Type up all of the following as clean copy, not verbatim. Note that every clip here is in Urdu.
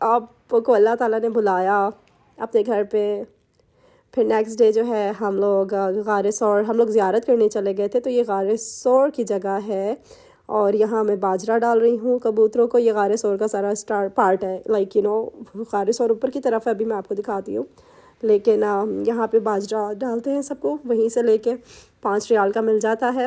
آپ کو اللہ تعالیٰ نے بلایا اپنے گھر پہ. پھر نیکسٹ ڈے جو ہے ہم لوگ غار ثور ہم لوگ زیارت کرنے چلے گئے تھے. تو یہ غار ثور کی جگہ ہے اور یہاں میں باجرہ ڈال رہی ہوں کبوتروں کو. یہ غار ثور کا سارا پارٹ ہے، لائک غار ثور اوپر کی طرف ہے، ابھی میں آپ کو دکھاتی ہوں. لیکن یہاں پہ باجرہ ڈالتے ہیں سب کو، وہیں سے لے کے 5 ریال کا مل جاتا ہے.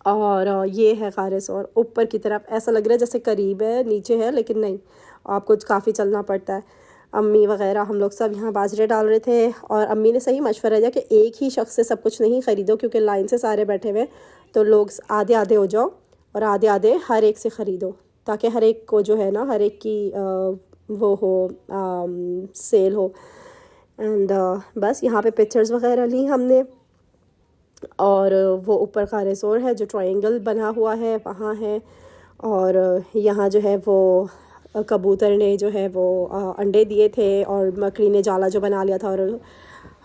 اور یہ ہے غار ثور اوپر کی طرف. ایسا لگ رہا ہے جیسے قریب ہے، نیچے ہے، لیکن نہیں، آپ کو کافی چلنا پڑتا ہے. امی وغیرہ ہم لوگ سب یہاں باجرے ڈال رہے تھے، اور امی نے صحیح مشورہ دیا کہ ایک ہی شخص سے سب کچھ نہیں خریدو، کیونکہ لائن سے سارے بیٹھے ہوئے، تو لوگ آدھے آدھے ہو جاؤ اور آدھے آدھے ہر ایک سے خریدو، تاکہ ہر ایک کو جو ہے نا، ہر ایک کی وہ ہو، سیل ہو. اینڈ بس یہاں پہ پکچرز وغیرہ لی ہم نے. اور وہ اوپر غار ثور ہے جو ٹرائنگل بنا ہوا ہے، وہاں ہے. اور یہاں جو ہے وہ کبوتر نے جو ہے وہ انڈے دیے تھے، اور مکڑی نے جالا جو بنا لیا تھا اور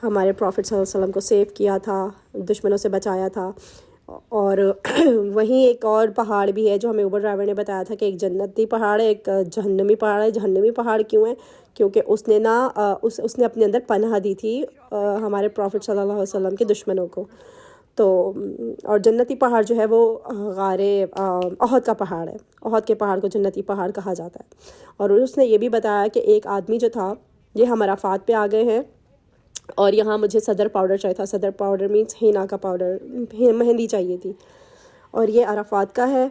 ہمارے پروفٹ صلی اللہ علیہ وسلم کو سیو کیا تھا، دشمنوں سے بچایا تھا. اور وہیں ایک اور پہاڑ بھی ہے جو ہمیں اوبر ڈرائیور نے بتایا تھا کہ ایک جنتی پہاڑ ہے، ایک جہنمی پہاڑ ہے. جہنمی پہاڑ کیوں ہے؟ کیونکہ اس نے اس نے اپنے اندر پناہ دی تھی ہمارے پروفٹ صلی اللہ علیہ وسلم کے دشمنوں کو. تو اور جنتی پہاڑ جو ہے وہ غار احد کا پہاڑ ہے. احد کے پہاڑ کو جنتی پہاڑ کہا جاتا ہے. اور اس نے یہ بھی بتایا کہ ایک آدمی جو تھا، یہ ہم عرفات پہ آ گئے ہیں، اور یہاں مجھے صدر پاؤڈر چاہیے تھا. صدر پاؤڈر مینس ہینا کا پاؤڈر، مہندی چاہیے تھی. اور یہ عرفات کا ہے.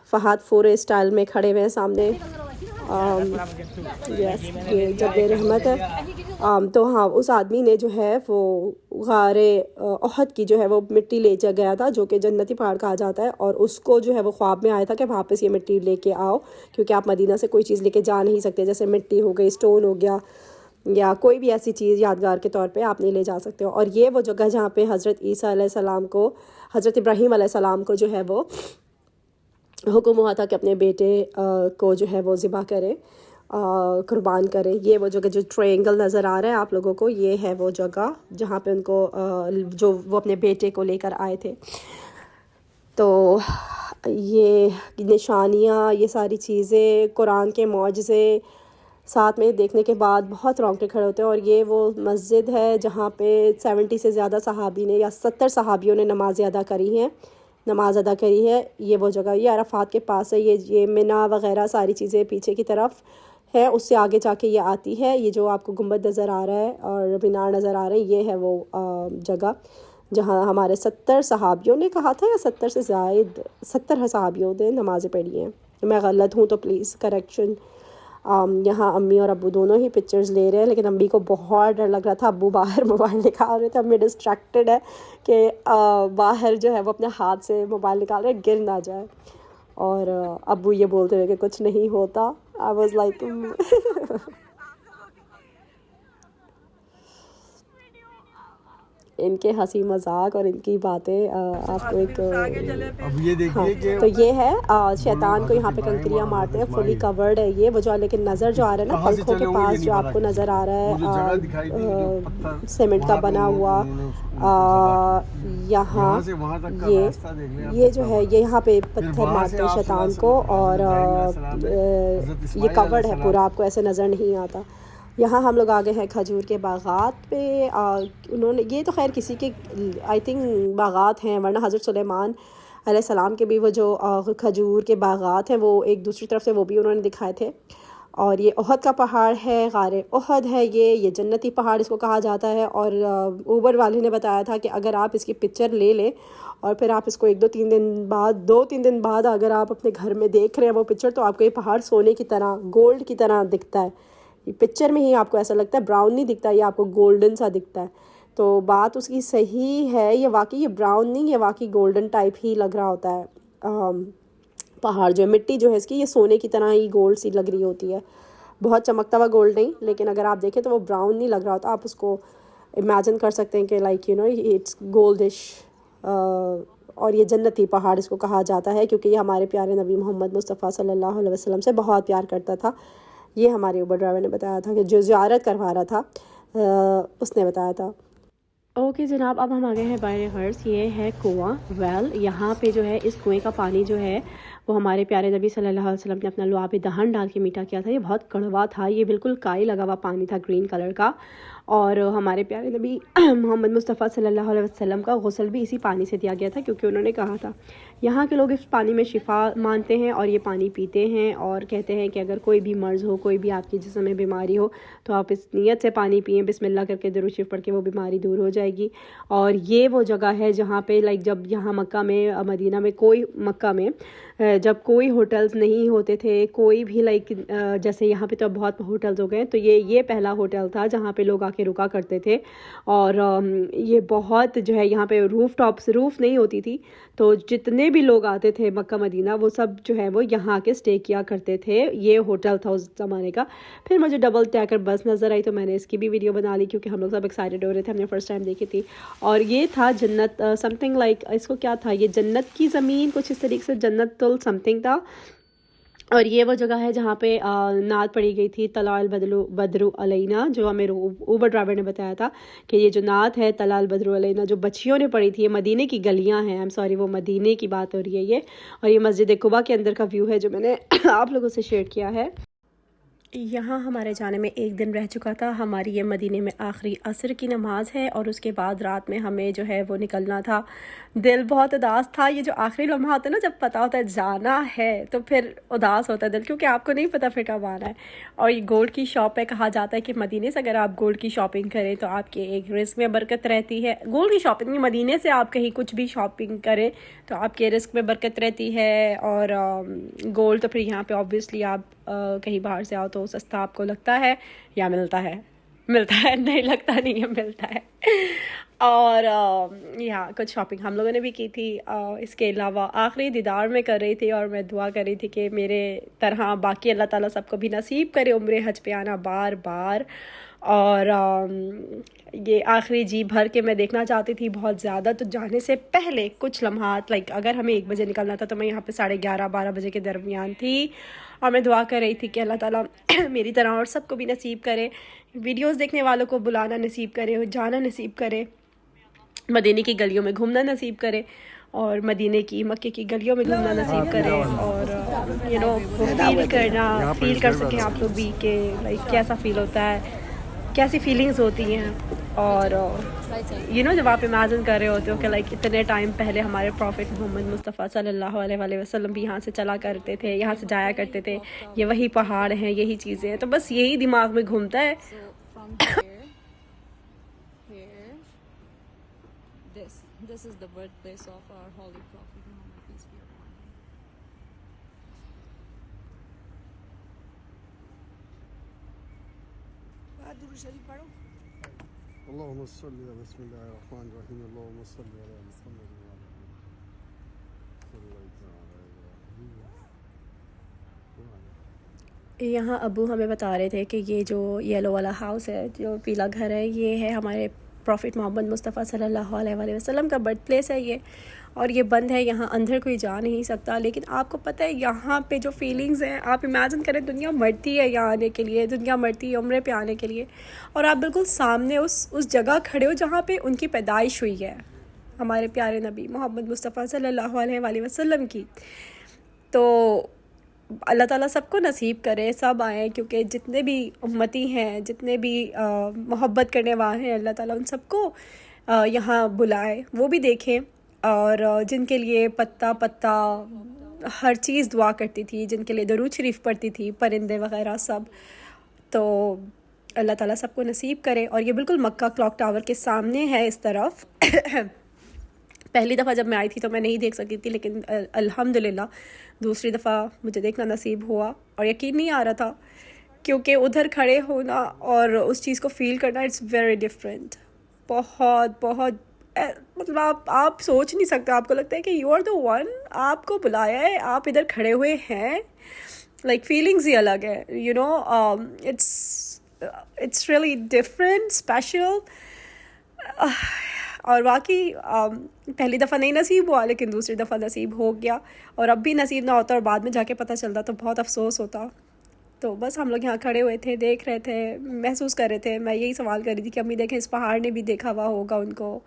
فہد فورے اسٹائل میں کھڑے ہوئے ہیں سامنے. یس، یہ جب رحمت ہے. تو ہاں، اس آدمی نے جو ہے وہ غار احد کی جو ہے وہ مٹی لے گیا تھا، جو کہ جنتی پہاڑ کہا جاتا ہے. اور اس کو جو ہے وہ خواب میں آیا تھا کہ واپس یہ مٹی لے کے آؤ، کیونکہ آپ مدینہ سے کوئی چیز لے کے جا نہیں سکتے، جیسے مٹی ہو گئی، اسٹون ہو گیا، یا کوئی بھی ایسی چیز یادگار کے طور پہ آپ نہیں لے جا سکتے ہو. اور یہ وہ جگہ جہاں پہ حضرت عیسیٰ علیہ السلام کو، حضرت ابراہیم علیہ السلام کو جو ہے وہ حکم ہوا تھا کہ اپنے بیٹے کو جو ہے وہ ذبح کرے، قربان کرے. یہ وہ جگہ جو ٹرائنگل نظر آ رہا ہے آپ لوگوں کو، یہ ہے وہ جگہ جہاں پہ ان کو جو وہ اپنے بیٹے کو لے کر آئے تھے. تو یہ نشانیاں، یہ ساری چیزیں، قرآن کے معجزے ساتھ میں دیکھنے کے بعد بہت رونگٹے کھڑے ہوتے ہیں. اور یہ وہ مسجد ہے جہاں پہ 70 سے زیادہ صحابی نے، یا 70 صحابیوں نے نماز ادا کری ہے. یہ وہ جگہ، یہ عرفات کے پاس ہے. یہ منا وغیرہ ساری چیزیں پیچھے کی طرف ہے، اس سے آگے جا کے یہ آتی ہے. یہ جو آپ کو گنبد نظر آ رہا ہے اور مینار نظر آ رہے ہیں، یہ ہے وہ جگہ جہاں ہمارے 70 صحابیوں نے کہا تھا، یا 70 سے زائد، 70 صحابیوں نے نمازیں پڑھی ہیں. میں غلط ہوں تو پلیز کریکشن. یہاں امی اور ابو دونوں ہی پکچرز لے رہے ہیں، لیکن امی کو بہت ڈر لگ رہا تھا. ابو باہر موبائل نکال رہے تھے. امی ڈسٹریکٹڈ ہے کہ باہر جو ہے وہ اپنے ہاتھ سے موبائل نکال رہے، گر نہ جائے. اور ابو یہ بولتے ہوئے کہ کچھ نہیں ہوتا. آئی واز لائک ان کے ہنسی مذاق اور ان کی باتیں آپ کو ایک ہاں. تو یہ ہے شیطان کو یہاں پہ کنکریاں مارتے ہیں، فلی کورڈ ہے یہ وہ جو، لیکن نظر جو آ رہا ہے نا پنکھوں کے پاس جو آپ کو نظر آ رہا ہے سیمنٹ کا بنا ہوا، یہاں یہ جو ہے یہ یہاں پہ پتھر مارتے ہیں شیطان کو. اور یہ کورڈ ہے پورا، آپ کو ایسے نظر نہیں آتا. یہاں ہم لوگ آگے ہیں کھجور کے باغات پہ. انہوں نے، یہ تو خیر کسی کے آئی تھنک باغات ہیں، ورنہ حضرت سلیمان علیہ السلام کے بھی وہ جو کھجور کے باغات ہیں وہ ایک دوسری طرف سے وہ بھی انہوں نے دکھائے تھے. اور یہ احد کا پہاڑ ہے، غار احد ہے یہ جنتی پہاڑ اس کو کہا جاتا ہے. اور اوبر والے نے بتایا تھا کہ اگر آپ اس کی پکچر لے لیں اور پھر آپ اس کو 2-3 دن بعد اگر آپ اپنے گھر میں دیکھ رہے ہیں وہ پکچر، تو آپ کو یہ پہاڑ سونے کی طرح، گولڈ کی طرح دکھتا ہے. پکچر میں ہی آپ کو ایسا لگتا ہے، براؤن نہیں دکھتا، یہ آپ کو گولڈن سا دکھتا ہے. تو بات اس کی صحیح ہے، یہ واقعی یہ براؤن نہیں، یہ واقعی گولڈن ٹائپ ہی لگ رہا ہوتا ہے. پہاڑ جو ہے، مٹی جو ہے اس کی، یہ سونے کی طرح ہی گولڈ سی لگ رہی ہوتی ہے. بہت چمکتا ہوا گولڈ نہیں، لیکن اگر آپ دیکھیں تو وہ براؤن نہیں لگ رہا ہوتا. آپ اس کو امیجن کر سکتے ہیں کہ لائک اٹس گولڈش. اور یہ جنتی پہاڑ اس کو کہا جاتا ہے، کیونکہ یہ ہمارے پیارے نبی محمد مصطفیٰ صلی اللہ علیہ وسلم سے بہت پیار کرتا تھا. یہ ہمارے اوبر ڈرائیور نے بتایا تھا، کہ جو زیارت کروا رہا تھا اس نے بتایا تھا. اوکے جناب، اب ہم آ گئے ہیں بحر غرض. یہ ہے کنواں، ویل. یہاں پہ جو ہے اس کنویں کا پانی جو ہے وہ ہمارے پیارے نبی صلی اللہ علیہ وسلم نے اپنا لعاب دہن ڈال کے میٹھا کیا تھا. یہ بہت کڑوا تھا, یہ بالکل کائی لگا ہوا پانی تھا گرین کلر کا. اور ہمارے پیارے نبی محمد مصطفیٰ صلی اللہ علیہ وسلم کا غسل بھی اسی پانی سے دیا گیا تھا, کیونکہ انہوں نے کہا تھا یہاں کے لوگ اس پانی میں شفا مانتے ہیں اور یہ پانی پیتے ہیں, اور کہتے ہیں کہ اگر کوئی بھی مرض ہو, کوئی بھی آپ کے جسم میں بیماری ہو, تو آپ اس نیت سے پانی پئیں, بسم اللہ کر کے درود شریف پڑھ کے وہ بیماری دور ہو جائے گی. اور یہ وہ جگہ ہے جہاں پہ جب یہاں مکہ میں, مدینہ میں مکہ میں جب کوئی ہوٹلز نہیں ہوتے تھے, کوئی بھی جیسے یہاں پہ تو بہت ہوٹلز ہو گئے, تو یہ پہلا ہوٹل تھا جہاں پہ لوگ آ کے رکا کرتے تھے. اور یہ بہت جو ہے یہاں پہ روف نہیں ہوتی تھی, تو جتنے بھی لوگ آتے تھے مکہ مدینہ وہ سب جو ہے وہ یہاں کے اسٹے کیا کرتے تھے. یہ ہوٹل تھا اس زمانے کا. پھر مجھے ڈبل ٹیکر بس نظر آئی تو میں نے اس کی بھی ویڈیو بنا لی, کیونکہ ہم لوگ سب ایکسائٹیڈ ہو رہے تھے, ہم نے فرسٹ ٹائم دیکھی تھی. اور یہ تھا جنت سم تھنگ اس کو کیا تھا, یہ جنت کی زمین کچھ اس طریقے سے جنت سم تھنگ تھا. اور یہ وہ جگہ ہے جہاں پہ نعت پڑھی گئی تھی, طلع البدر علینا, جو ہمیں اوبر ڈرائیور نے بتایا تھا کہ یہ جو نعت ہے طلع البدر علینا, جو بچیوں نے پڑھی تھی, یہ مدینے کی گلیاں ہیں, وہ مدینے کی بات ہو رہی ہے یہ. اور یہ مسجد قباء کے اندر کا ویو ہے جو میں نے آپ لوگوں سے شیئر کیا ہے. یہاں ہمارے جانے میں ایک دن رہ چکا تھا. ہماری یہ مدینے میں آخری عصر کی نماز ہے, اور اس کے بعد رات میں ہمیں جو ہے وہ نکلنا تھا. دل بہت اداس تھا. یہ جو آخری لمحہ ہوتا ہے نا, جب پتہ ہوتا ہے جانا ہے تو پھر اداس ہوتا ہے دل, کیونکہ آپ کو نہیں پتہ پھر کب آنا ہے. اور یہ گولڈ کی شاپ ہے, کہا جاتا ہے کہ مدینے سے اگر آپ گولڈ کی شاپنگ کریں تو آپ کے ایک رزق میں برکت رہتی ہے. گولڈ کی شاپنگ میں مدینے سے آپ کہیں کچھ بھی شاپنگ کریں تو آپ کے رزق میں برکت رہتی ہے. اور گولڈ تو پھر یہاں پہ آبویسلی آپ کہیں باہر سے آؤ تو سستا آپ کو لگتا ہے یا ملتا ہے نہیں لگتا نہیں ہے, ملتا ہے. اور یہاں کچھ شاپنگ ہم لوگوں نے بھی کی تھی. اس کے علاوہ آخری دیدار میں کر رہی تھی, اور میں دعا کر رہی تھی کہ میرے طرح باقی اللہ تعالیٰ سب کو بھی نصیب کرے عمرے حج پہ آنا بار بار. اور یہ آخری جی بھر کے میں دیکھنا چاہتی تھی بہت زیادہ. تو جانے سے پہلے کچھ لمحات اگر ہمیں 1 بجے نکلنا تھا تو میں یہاں پہ 11:30-12 بجے کے درمیان تھی, اور میں دعا کر رہی تھی کہ اللہ تعالیٰ میری طرح اور سب کو بھی نصیب کرے, ویڈیوز دیکھنے والوں کو بلانا نصیب کرے, جانا نصیب کرے, مدینے کی گلیوں میں گھومنا نصیب کرے, اور مکے کی گلیوں میں گھومنا نصیب کرے, اور فیل کر سکیں آپ لوگ بھی کہ کیسا فیل ہوتا ہے, کیسی فیلنگز ہوتی ہیں. اور جب آپ امیجن کر رہے ہوتے ہو کہ اتنے ٹائم پہلے ہمارے پروفٹ محمد مصطفیٰ صلی اللہ علیہ وسلم بھی یہاں سے چلا کرتے تھے, یہاں سے جایا کرتے تھے, یہ وہی پہاڑ ہیں, یہی چیزیں ہیں, تو بس یہی دماغ میں گھومتا ہے. This is the birthplace of our holy prophet Muhammad, peace be upon him. درود شریف پڑھو. اللهم صل بسم الله الرحمن الرحيم اللهم صل على محمد وعلى آله. یہاں ابو ہمیں بتا رہے تھے کہ یہ جو یلو والا ہاؤس ہے, جو پیلا گھر ہے, یہ ہے ہمارے پروفٹ محمد مصطفیٰ صلی اللہ علیہ وسلم کا برتھ پلیس ہے یہ, اور یہ بند ہے, یہاں اندر کوئی جا نہیں سکتا. لیکن آپ کو پتہ ہے یہاں پہ جو فیلنگز ہیں, آپ امیجن کریں دنیا مرتی ہے یہاں آنے کے لیے, دنیا مرتی ہے عمرے پہ آنے کے لیے, اور آپ بالکل سامنے اس جگہ کھڑے ہو جہاں پہ ان کی پیدائش ہوئی ہے, ہمارے پیارے نبی محمد مصطفیٰ صلی اللہ علیہ وسلم کی. تو اللہ تعالیٰ سب کو نصیب کرے, سب آئیں, کیونکہ جتنے بھی امتی ہیں, جتنے بھی محبت کرنے والے ہیں, اللہ تعالیٰ ان سب کو یہاں بلائے, وہ بھی دیکھیں. اور جن کے لیے پتا ہر چیز دعا کرتی تھی, جن کے لیے درود شریف پڑھتی تھی, پرندے وغیرہ سب, تو اللہ تعالیٰ سب کو نصیب کرے. اور یہ بالکل مکہ کلاک ٹاور کے سامنے ہے اس طرف. پہلی دفعہ جب میں آئی تھی تو میں نہیں دیکھ سکی تھی, لیکن الحمدللہ دوسری دفعہ مجھے دیکھنا نصیب ہوا, اور یقین نہیں آ رہا تھا, کیونکہ ادھر کھڑے ہونا اور اس چیز کو فیل کرنا, اٹس ویری ڈفرینٹ. بہت مطلب آپ سوچ نہیں سکتے, آپ کو لگتا ہے کہ یو آر دا ون, آپ کو بلایا ہے, آپ ادھر کھڑے ہوئے ہیں, فیلنگز ہی الگ ہے, اٹس ریئلی ڈفرینٹ, اسپیشل. اور واقعی پہلی دفعہ نہیں نصیب ہوا, لیکن دوسری دفعہ نصیب ہو گیا, اور اب بھی نصیب نہ ہوتا اور بعد میں جا کے پتہ چلتا تو بہت افسوس ہوتا. تو بس ہم لوگ یہاں کھڑے ہوئے تھے, دیکھ رہے تھے, محسوس کر رہے تھے. میں یہی سوال کر رہی تھی کہ امی دیکھیں اس پہاڑ نے بھی دیکھا ہوا ہوگا ان کو.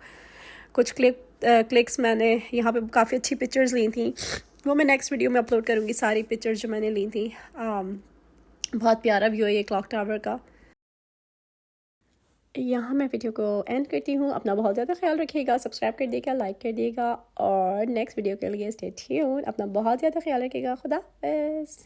کچھ کلکس میں نے یہاں پہ کافی اچھی پکچرز لی تھیں, وہ میں نیکسٹ ویڈیو میں اپلوڈ کروں گی ساری پکچرز جو میں نے لی تھیں. بہت پیارا ویو ہے یہ کلاک ٹاور کا. یہاں میں ویڈیو کو اینڈ کرتی ہوں. اپنا بہت زیادہ خیال رکھیے گا, سبسکرائب کر دیے گا, لائک کر دیے گا, اور نیکسٹ ویڈیو کے لیے اسٹے ٹیون. اپنا بہت زیادہ خیال رکھیے گا. خدا حافظ.